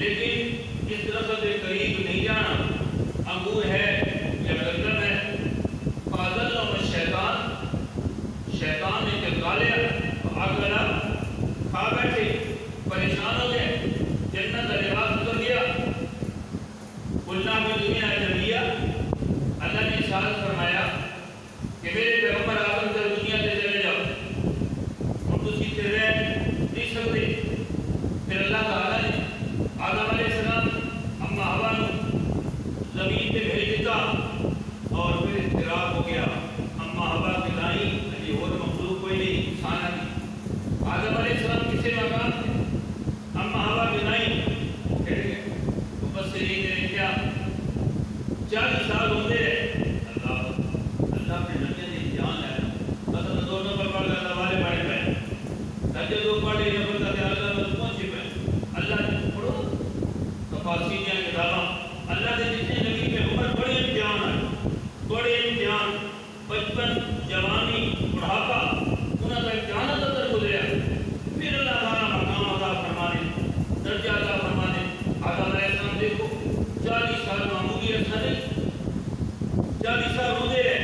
لیکن اس درخت کے قریب نہیں جانا، انگور ہے یا گندم ہے۔ فَأَضَلَّهُمَ الشَّيْطَانُ، شیطان نے چکا لیا، آگلا کھا بیٹھے، پریشان ہو گئے، جنت کا لباس اتر گیا۔ قُلْنَا فِي الدُّنْيَا جَمِيعًا، اللہ نے ارشاد فرمایا کہ میرے پیغمبر آدم سے دنیا سے چلے جاؤ، ہم تو سیدھے رہ نہیں سکتے۔ پھر اللہ تعالیٰ نے آدم علیہ السلام اما ہوا زمین پہ بھیج دیتا اور پھر اضطراب ہو گیا۔ اما ہوا کے دائیں علی اور مخلوق کوئی نہیں، انسان آدمی۔ آدم علیہ السلام کسے مقام تھے؟ اما ہوا کے دائیں پھر گئے۔ مفسرین نے کیا 40 سال ہوتے رہے۔ اللہ اپنے نبی نے امتحان لایا، مثلا 2 نمبر پڑھ کر والے پڑھے پائے، درجے 2 پڑھے نمبر کا خیال کر بس پہنچے پائے۔ اللہ نے پڑھو تفاسیریاں کتاباں، اللہ نے جتنے نبی پہ عمر بڑے امتحان آئے، بڑے امتحان، بچپن، جوانی، بڑھاپا، انہوں کا امتحان اندر گزریا۔ پھر اللہ تعالیٰ مقام عطا فرمانے، درجہ عطا فرمانے۔ آدم علیہ السلام دیکھو 40 سال معمولی عرصہ نہیں، 40 سال روزے رہے۔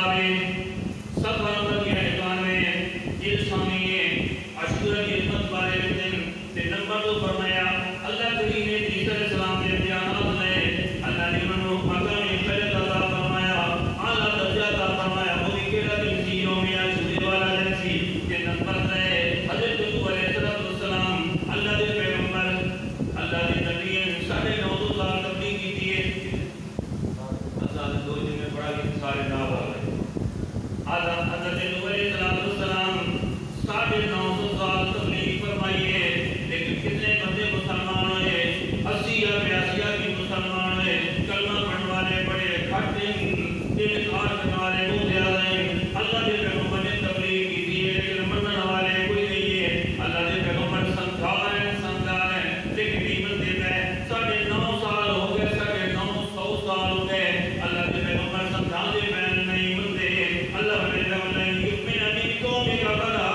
کتابیں صفحہ نمبر 91 جلد ثانی عاشورہ کی خدمت والے دن تے نمبر 2 فرمایا اللہ کریم نے عیسی علیہ السلام کے بیانات میں اللہ نے منو مقام خلق عطا فرمایا اعلیٰ درجہ عطا فرمایا وہی کہلا دن سی یوم عاشورہ والا دن سی کہ نمبر 3 حضرت یعقوب علیہ السلام اللہ دے پیغمبر اللہ دے نبی 9.5 سال تبلیغ کی تھی اللہ دو دن میں پڑھا کہ سارے نام آ گئے حضرت یعقوب علیہ السلام 9.5 سال تبلیغ فرمائی ہے لیکن کتنے بندے مسلمان ہوئے 80 یا 82 کی مسلمان ہوئے کلمہ پڑھنے والے بڑے گھٹ دل کار کرنے والے بہت زیادہ ہیں اللہ کے پیغمبر نے تبلیغ کی تھی لیکن مننے والے کوئی نہیں ہے اللہ کے پیغمبر سمجھا ہے لیکن نہیں منتے پہ 9.5 سال ہو گئے 950 سال ہو گئے اللہ کے پیغمبر سمجھا دے پہ نہیں منتے اللہ نے فرمایا کہ میں ابھی قوم کا بڑا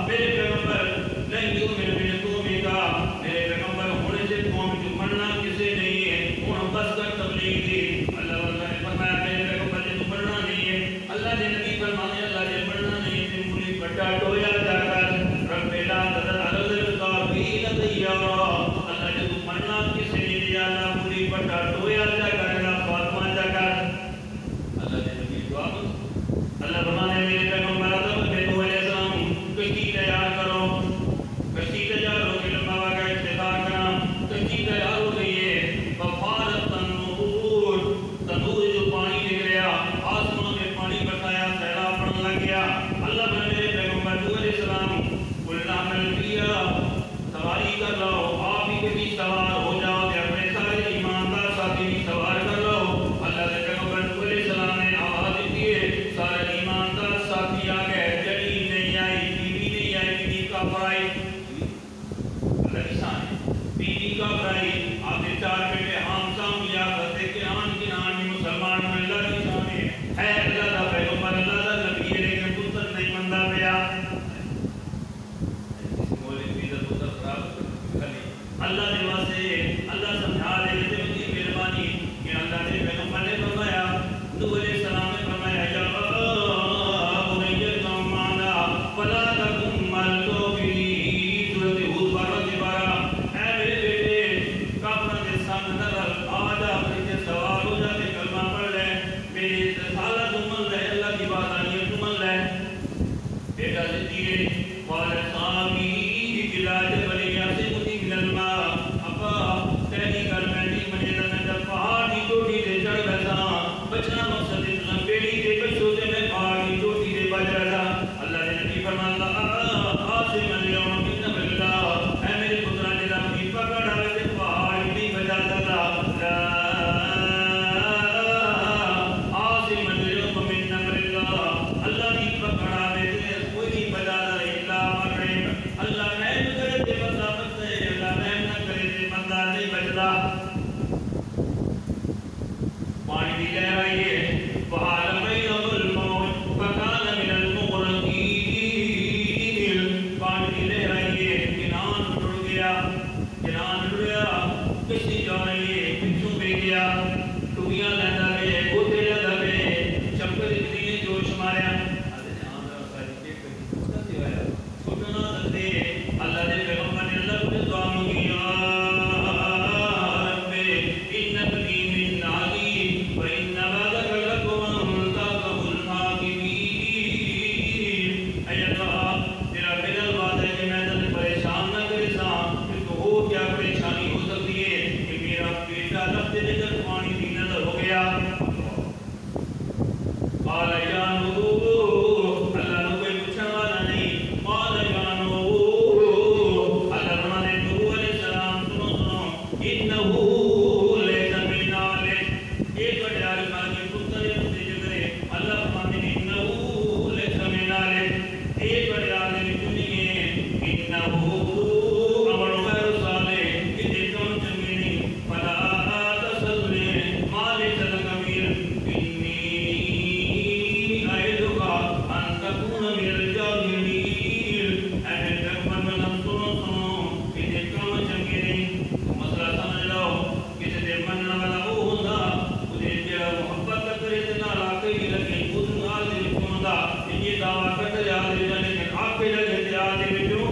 میرے پیغمبر جاوا کرتے یاد لیکن آپ کے لگے یاد ہے کیوں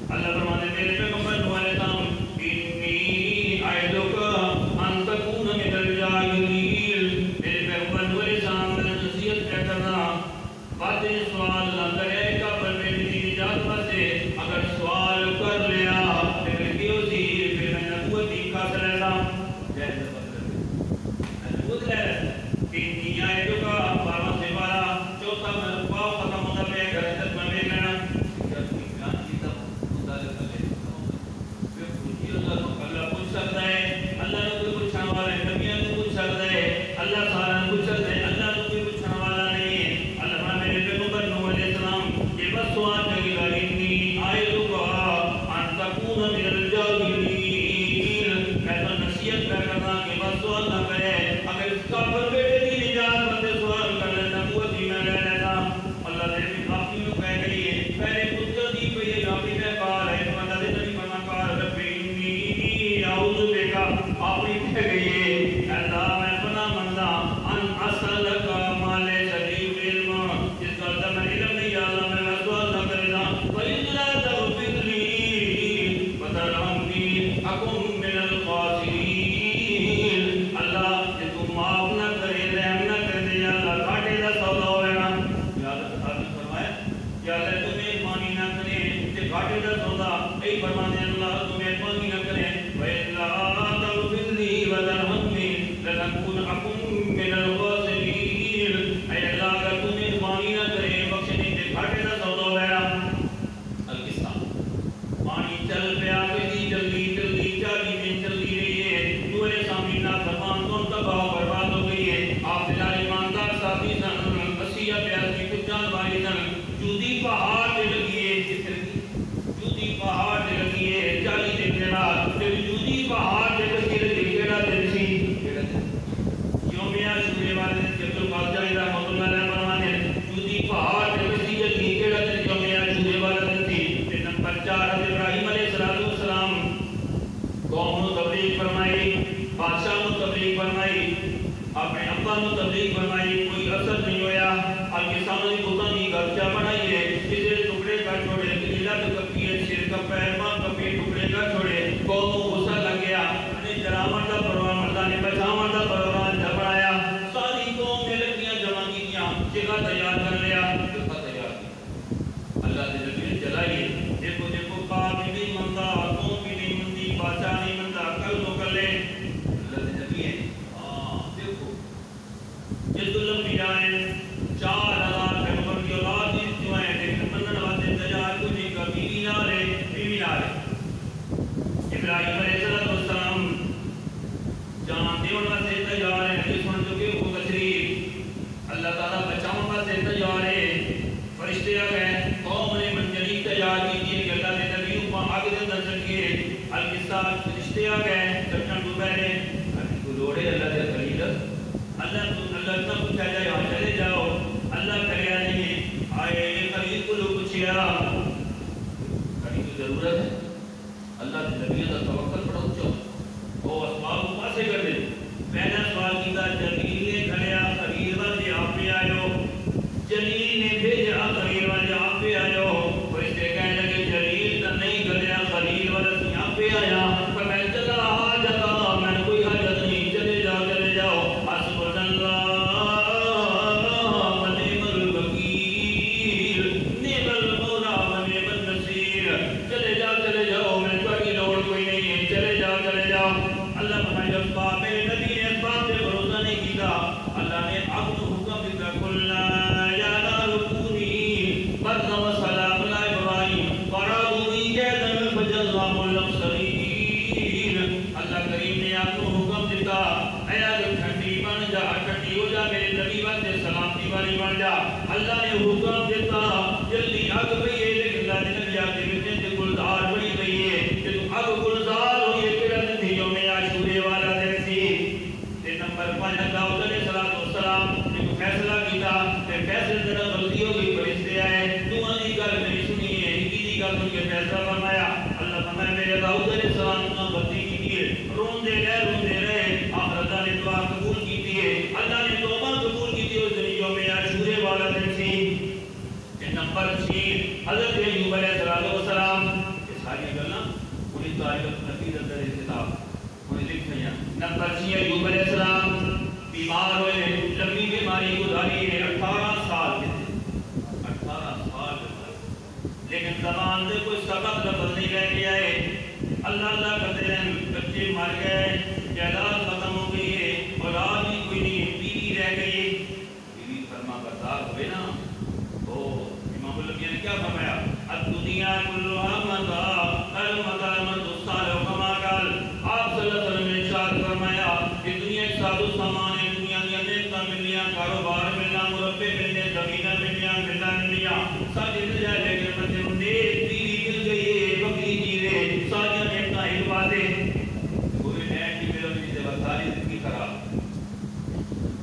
اللہ فرماتے میرے پیغمبر والے تام انی اعدک ان تکون من الجاہلین میرے پیغمبر والے تام نصیحت کرنا باتیں سوال نہ کرے قبر میں بھی نجات سے اگر سوال کر لیا پھر کیوں تھی پھر میں نبوت کی حاصل لیتا جیسے نبوت لے انی اعدک 12 سے 12 چوتھا میں پاؤ ختم ہوتا میں گھر تک میں لینا اللہ پوچھ سکتا ہے اللہ نے کوئی پوچھنے والا ہے نبیوں کو پوچھ سکتا ہے اللہ سارا پوچھ سکتا ہے اللہ نے کوئی پوچھنے والا نہیں ہے اللہ میرے پیغمبر نوح علیہ السلام یہ بس سوال کرے گا انی اعدک ان تکون من الجاہلین میں تو نصیحت کرنا کہ بس سوال نہ کرے اگر اس کا پر بیٹے کی نجات بندے سوال کر لے نبوت ہی میں لے لیتا اللہ نے بھی کافی میں کہہ گئی ہے پہلے پتر دی پہ یہ کافی میں کار ہے اللہ نے نہیں فرما کار ربی اعوذ بک آپ نے کہہ گئی ہے اللہ میں پناہ مانگتا ان اسالک ما لیس لی علم جس کا میں علم نہیں اللہ میں سوال نہ کرنا والا تغفر لی وترحمنی اکن من الخاسرین اللہ جے تو معاف نہ کرے رحم نہ کرے یا اللہ گھاٹے دا سودا ہوے نا یاد فرمایا یا اللہ تو مہربانی نہ کرے تے گھاٹے دا سودا اے فرمانے اللہ تو مہربانی نہ کرے وَإِلَّا تَغْفِرْ لِي وَتَرْحَمْنِي لَأَكُونَ مِنَ الْخَاسِرِينَ اے اللہ اگر تو مہربانی نہ کرے بخشنے تے گھاٹے دا سودا ہویا القصہ پانی چل پیا کہیں جلدی جلدی 40 دن چلتی رہی ہے تمہارے سامنے نا فرمان کون تباہ برباد ہو گئی ہے آپ دلال ایماندار ساتھی سن 80 یا 82 کچھ جان والی سن جودی پہاڑ پہ لگی ہے جودی پہاڑ پہ لگی ہے 40 دن کے بعد پھر جودی پہاڑ پہ لگی ہے کیڑا دن سی یوم عاشورہ والے دن جب تو بادشاہ رحمۃ اللہ علیہ فرماتے ہیں جودی پہاڑ پہ لگی ہے کیڑا دن یوم عاشورہ والا دن تھی پھر نمبر 4 ابراہیم علیہ السلام قوم کو تبلیغ فرمائی بادشاہ کو تبلیغ فرمائی اپنے ابا کو تبلیغ فرمائی کوئی اثر نہیں ہویا اب کے سامنے بتوں کی گھرچا بنائی ہے کسی ٹکڑے کا چھوڑے لت کپی ہے سر کا پیر ماں کپی ٹکڑے کا چھوڑے قوم کو غصہ لگ گیا نے جرامت کا پروگرام اللہ نے بچاوٹ کا پروگرام جھپڑایا ساری قوم نے لڑکیاں جمع کیتیاں جگہ تیار کر لیا جگہ تیار اللہ نے نبی جلائی دیکھو دیکھو باپ بھی مندا قوم بھی نہیں مندی بادشاہ نہیں مندا کل تو کر لے اللہ نے نبی ہے دیکھو جد الانبیاء 4000 پیغمبر کی اولاد جو ہے لیکن منن والے تیار کو نہیں کبھی نہ رہے بیوی نہ رہے ابراہیم علیہ السلام جان دیون واسطے تیار ہے نہیں سن جو کہ وہ تشریف اللہ تعالیٰ بچاؤں واسطے تیار ہے فرشتے آ گئے قوم نے منجلی تیار کی کہ اللہ نے نبی کو آگ دے اندر رکھیے القصہ فرشتے آ گئے چٹن کو پہلے کو لوڑے اللہ کے خلیل اللہ نہ پوچھا جائے یہاں چلے جاؤ اللہ کرے نہیں آئے خلیل کو لوگ پوچھیا خلیل کی ضرورت ہے اللہ نے نبی کا توکل پڑھو چو وہ اسباب کو پاسے کر دے پہلا سوال کیتا جلیل نے کھڑیا خلیل والے آپ پہ آئو جلیل نے بھیجا خلیل والے آپ پہ آئو فرشتے کہنے لگے جلیل تو نہیں کھڑیا خلیل والے یہاں پہ آیا پر میں چلا حاجت میں کوئی حاجت نہیں چلے جاؤ حسب اللہ ونعم الوکیل نعم المولا ونعم النصیر چلے جاؤ میں کوئی لوڑ کوئی نہیں ہے چلے جاؤ اللہ فرمائے جب باپ نبی نے اسباب سے بھروسہ نہیں کیتا اللہ نے اب تو حکم دیتا کلا یا نار کونی بردا و سلام علی ابراہیم فرعونی جیدن فجزاهم الاخسرین اللہ کریم نے آپ کو حکم دیتا اے اگر ٹھنڈی بن جا ٹھنڈی ہو جا میرے نبی واسطے سلامتی والی بن جا اللہ نے حکم دیتا جلدی آگ پئی ہے لیکن اللہ نے نبی آگ دے تے گلزار بڑی پئی ہے کہ تو آگ گلزار ہو یہ کیڑا دن تھی یوم عاشورہ والا دن سی تے نمبر 5 داؤد علیہ السلام نے فیصلہ کیتا کہ فیصلے ذرا غلطی ہو گئی فرشتے آئے تو علی گل نہیں سنی ہے کی گل سن کے فیصلہ فرمایا اللہ فرمایا میرے داؤد علیہ السلام نے غلطی کی ہے روندے رہے آخر اللہ نے دعا قبول کی ہے اللہ نے توبہ قبول کی تھی اس دن یوم عاشورہ تاریخ نفیس اندر کتاب انہیں لکھ ہیں نمبر 6 ایوب علیہ السلام بیمار ہوئے لمبی بیماری گزاری ہے 18 سال کے تھے 18 سال لیکن زبان سے کوئی سبق لفظ نہیں رہ گیا ہے اللہ اللہ کرتے ہیں بچے مر گئے جائیداد ختم ہو گئی ہے اولاد بھی کوئی نہیں بیوی رہ گئی بیوی فرما بردار ہوئے نا تو امام الانبیاء نے کیا فرمایا الدنیا کلها متاع المتاع الصالح کما قال آپ صلی اللہ علیہ وسلم نے ارشاد فرمایا کہ دنیا ایک ساز و سامان ہے دنیا کی نعمتیں ملنیاں کاروبار ملنا مربے ملنے زمینہ ملنیاں سب مل جائے لیکن مجھے نیک بیوی مل گئی ہے بکری چیزیں ساری نعمتیں ایک باتیں کوئی نیک کی میرا بھی سے ساری زندگی خراب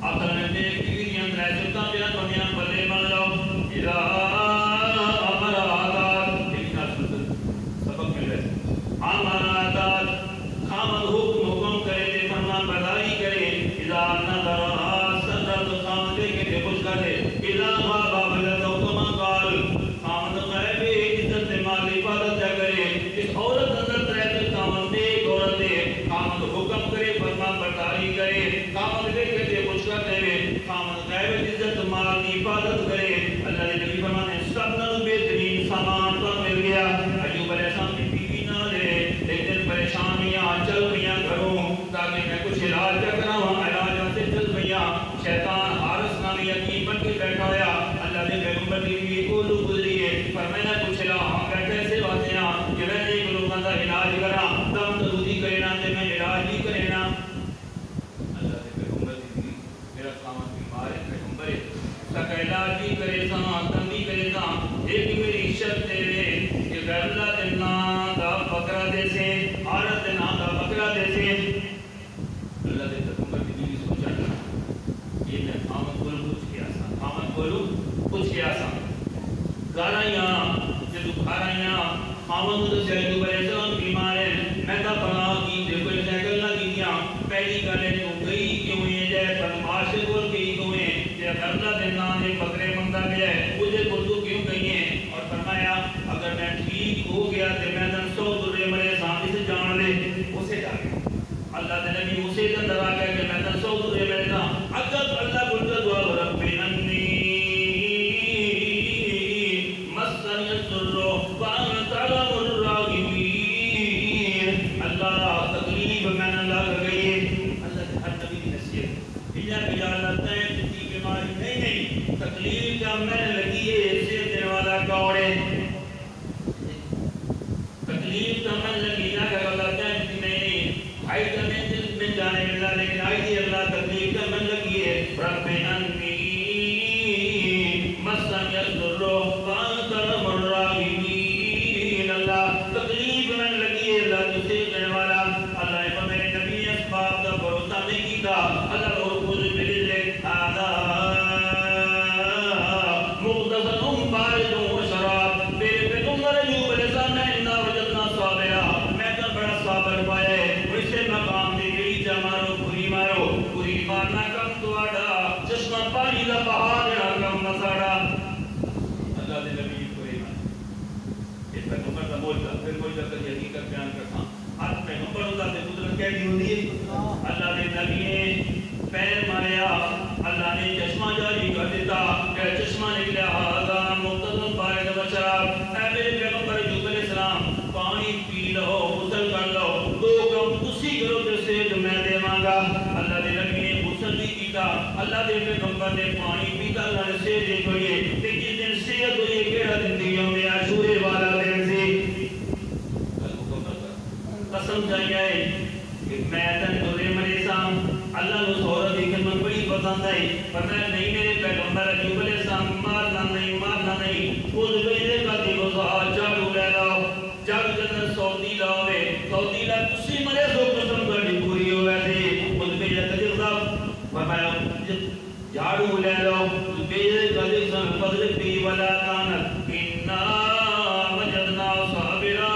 آپ صلی اللہ علیہ وسلم نے بیوی کی اندر ہے سلطان بیا دنیا بلے بن لو اذا امر آداد لیکن سبق مل رہے امر آداد خامد حکم کرے دے فرمان برداری کرے اذا نظر صدر تو خامد دے کے خوش کر دے اذا غاب بلد حکم قال خامد غیب عزت مال عبادت کرے اس عورت اندر رہتے خامد نیک عورت ہے خامد حکم کرے فرمان برداری کرے خامد دے کے خوش کر دے خامد غیب عزت مال عبادت کرے اللہ نے نبی فرمانے سب نال بہترین سامان تو مل گیا ایوب علیہ السلام کی بیوی نہ لے لیکن پریشانیاں چل گئیاں گھروں تاکہ میں کچھ علاج کراواں علاج سے چل گئیاں شیطان حارث نامی یتیم بن کے بیٹھا ہوا اللہ نے پیغمبر کی بیوی کو لو گزری ہے فرمایا کچھ علاج ہم بیٹھے سے باتیں کہ میں ایک لوگوں کا علاج کراں دم درودی کرے نا تے میں علاج بھی کرے نا اللہ نے پیغمبر کی بیوی میرا سامان بیمار ہے پیغمبر ہے سکا علاج بھی کرے ساں تنبی کرے ساں ایک میری شرط ہے کہ غیر اللہ دے نام دا بکرا دے سے عورت دے نام دا بکرا دے سے اللہ دے پیغمبر کی بیوی سوچا یہ میں آمد بولو کچھ کیا سا گارائیاں جدو کھارائیاں آمد تو سے ایوب علیہ السلام بیمار ہے میں تا پناہ کی دیکھو سائیکل نہ کی دیا پہلی گالے تو گئی کیوں یہ جائے فرماش بول گئی کیوں ہے کہ اللہ دے نام نے بکرے منگا گیا ہے مجھے بردو کیوں گئی ہیں اور فرمایا اگر میں ٹھیک ہو گیا تو میں دن 100 درے مرے سامنے سے جان لے اسے جا گیا اللہ دے نبی اسے اندر آ گیا کہ میں دن 100 درے مرے تھا اگر اللہ بلتا دعا رب انی مسنی الضر وانت ارحم الراحمین اللہ تکلیف میں نہ لگ گئی اللہ دے ہر نبی کی نصیحت بیا اللہ ہے جتنی بیماری نہیں تکلیف جب میں لگی ہے اسے دینے والا کون ہے تکلیف جب میں لگی نہ کہ اللہ ہے جتنی نہیں آئی تو میں جانے ملا لیکن آئی تھی اللہ تکلیف جب میں لگی ہے رب انی مسنی الضر وانت ارحم الراحمین اللہ تکلیف میں لگی ہے اللہ تجھے دینے والا اللہ نے میرے نبی اسباب کا بھروسہ نہیں کیتا اللہ اور کچھ مل لے آدھا مختصر بارد و شراب میرے پیغمبر ایوب علیہ السلام نے انا وجدنا صابرا میں تو بڑا صابر پایا ہے اسے مقام دے گئی جا مارو پوری مارنا کم تو آڈا چشمہ پانی دا بہا دینا کم مساڑا اللہ دے نبی پوری مان اس پیغمبر کا موجزہ پھر موجزہ کر حقیقت بیان کرتا ہر پیغمبر اللہ دے قدرت کہہ دی ہوتی ہے اللہ دے نبی نے پیر ماریا اللہ نے چشمہ جاری کر دیتا کہ چشمہ نکلیا آدھا مقتدم بارد و شراب اے میرے پیغمبر ایوب علیہ السلام پانی پی لو غسل کر لو دو کم اسی کرو جیسے جو میں دے مانگا اللہ دے نبی نے غسل بھی کیتا اللہ دے پیغمبر نے پانی پیتا اللہ نے سے دے کو یہ لیکن دن سیت ہوئی کیڑا دن دیوں میں عاشورے والا دن سے قسم چاہیے ہے کہ میں تن دورے مرے سام اللہ نے اس عورت کی خدمت بڑی پسند آئی فرمایا نہیں میرے پیغمبر ایوب علیہ السلام مارنا نہیں خود بیدے کا دیو سہا جاڑو لے لاؤ جاڑو جنر سعودی لاؤے سعودی لا کسی مرے سو قسم بڑی پوری ہو ویسے خود بیدے کا دیو سہا فرمایا جاڑو لے لاؤ بیدے کا دیو سہا فضل پی ولا کانت انا وجدنا صابرا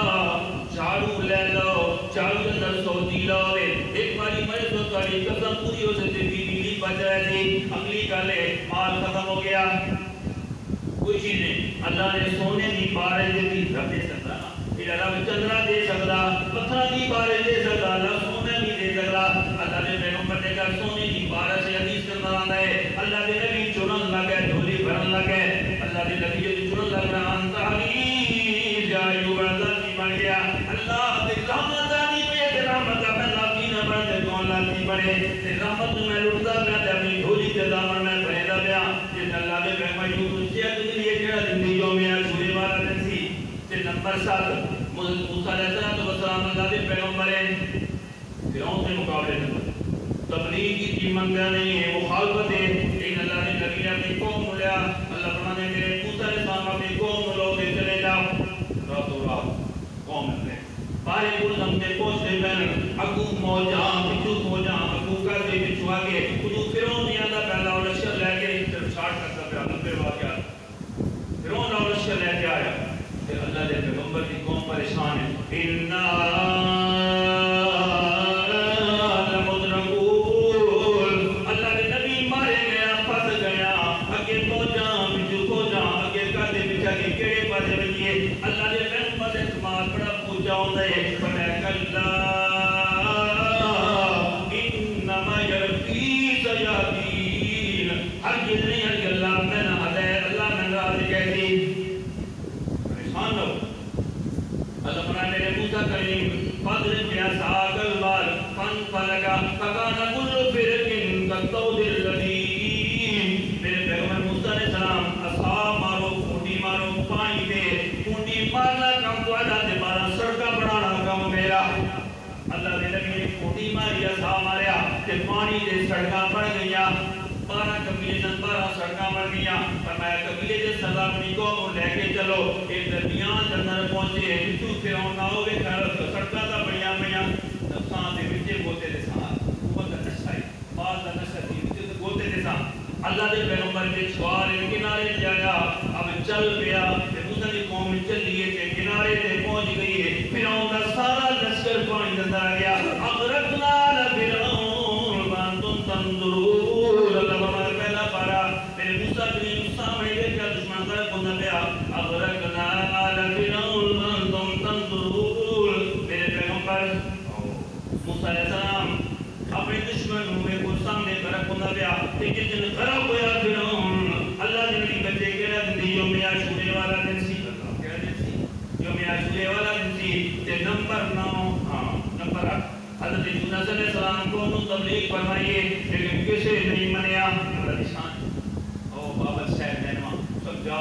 جاڑو لے لاؤ جاڑو جنر سعودی لاؤے ایک باری مرے تو کاری قسم پوری ہو سکتے بیلی بچ رہے تھی اگلی گالے مال ختم ہو گیا کوئی چیز نہیں اللہ نے سونے دی بارے دی رب نے سکتا میرا رب چندرا دے سکتا، پتھر کی بارش دے سکتا، اللہ سونے بھی دے سکتا. اللہ نے پیغمبر نے کہا سونے کی بارش سے حدیث کے اندر آتا ہے اللہ نے نبی چنن لگے، ڈھولی بھرن لگے. اللہ نے نبی چنن لگا انت علی جایو بردی بن گیا. اللہ کی رحمت آنی پہ رحمت کا پہلا پینا بڑھتے کون لاتی پڑے رحمت میں لٹتا پیا اپنی ڈھولی کے دامن میں پہنتا پیا. جس اللہ نے پیغمبر یوں صحت کے لیے جڑا زندگیوں میں عاشورے والا دن سی. نمبر 7 موسیٰ علیہ السلام اللہ کے پیغمبر ہیں. فرعون سے مقابلے میں تبلیغ کی منگا نہیں ہے، مخالفت ہے، لیکن اللہ نے نبی نے اپنی قوم کو لیا. اللہ فرمانے میرے موسیٰ علیہ السلام اپنی قوم کو لو دے چلے جاؤ. راتوں رات قوم میں بارے گلزم کے پوچھتے بین اگو موجاں پچھو موجاں اگو کر دے پچھو آگے کچھو فرعون نہیں آتا پہلا اور لشکر لے کے اس طرف چھاٹ کرتا پہ نبے واقعات فرعون اور لشکر لے کے آیا. پھر اللہ نے پیغمبر کی قوم پریشان ہے. انہا لمدرکون اللہ نے نبی مارے گیا پھس گیا اگے پہنچا پچھو پہنچا اگے کردے پچھا کے کیڑے پاسے بنیے. اللہ نے پیغمبر سے سماعت بڑا پوچھا ہوتا ہے فرمایا کلا انما یرقی سیاتین ہرگز نہیں ہے کہ اللہ میں نہ ہدایت اللہ میں راز کہتی. اللہ فرمایا میرے موسیٰ کریم فضلت بیا ساق البال فن فلگا فکان کل فرقن کالطود الذین. میرے پیغمبر موسیٰ علیہ السلام اصحاب مارو کھونڈی مارو پانی دے کھونڈی مارنا کم تو آجا دے مارا سڑکا بڑھانا کم میرا. اللہ نے نبی نے کھونڈی ماری اصحاب ماریا کہ پانی دے سڑکا بڑھ گیا. 12 قبیلے 12 سڑکاں بڑھ گیا. فرمایا قبیلے جس سزا اپنی قوم لے کے چلو ایک درمیان جنر پہنچے پچھو فرعون نہ ہوئے سڑکاں تا بڑیاں بڑیاں نفسان دے بچے گوتے دے ساتھ قوت نشائی بعض نشا دی بچے گوتے دے ساتھ. اللہ دے پیغمبر کے سوال کنارے جایا اب چل پیا کہ موسیٰ کی قوم چلیے کہ کنارے تے پہنچ گئی ہے. فرعون کا سارا لشکر پانی اندر آ گیا. اغرقنا لفرعون وانتم تنظرون. اللہ فرمایا پہلا پارا میرے موسیٰ کریم سامنے دیکھا دشمن کا بندہ پیا اغرقنا لفرعون وانتم تنظرون. میرے پیغمبر موسیٰ علیہ السلام اپنے دشمن ہوئے کو سامنے کرک بندہ پیا لیکن جن غرق ہویا فرعون اللہ نے بھی بچے کے زندگی یوم عاشورے والا دن سی. کیا دن سی؟ یوم عاشورے والا دن سی. نمبر 8 حضرت یونس علیہ السلام کو تبلیغ فرمائیے لیکن کسے نہیں منیا. اللہ کی شان او بابا صاحب رحمہ سمجھا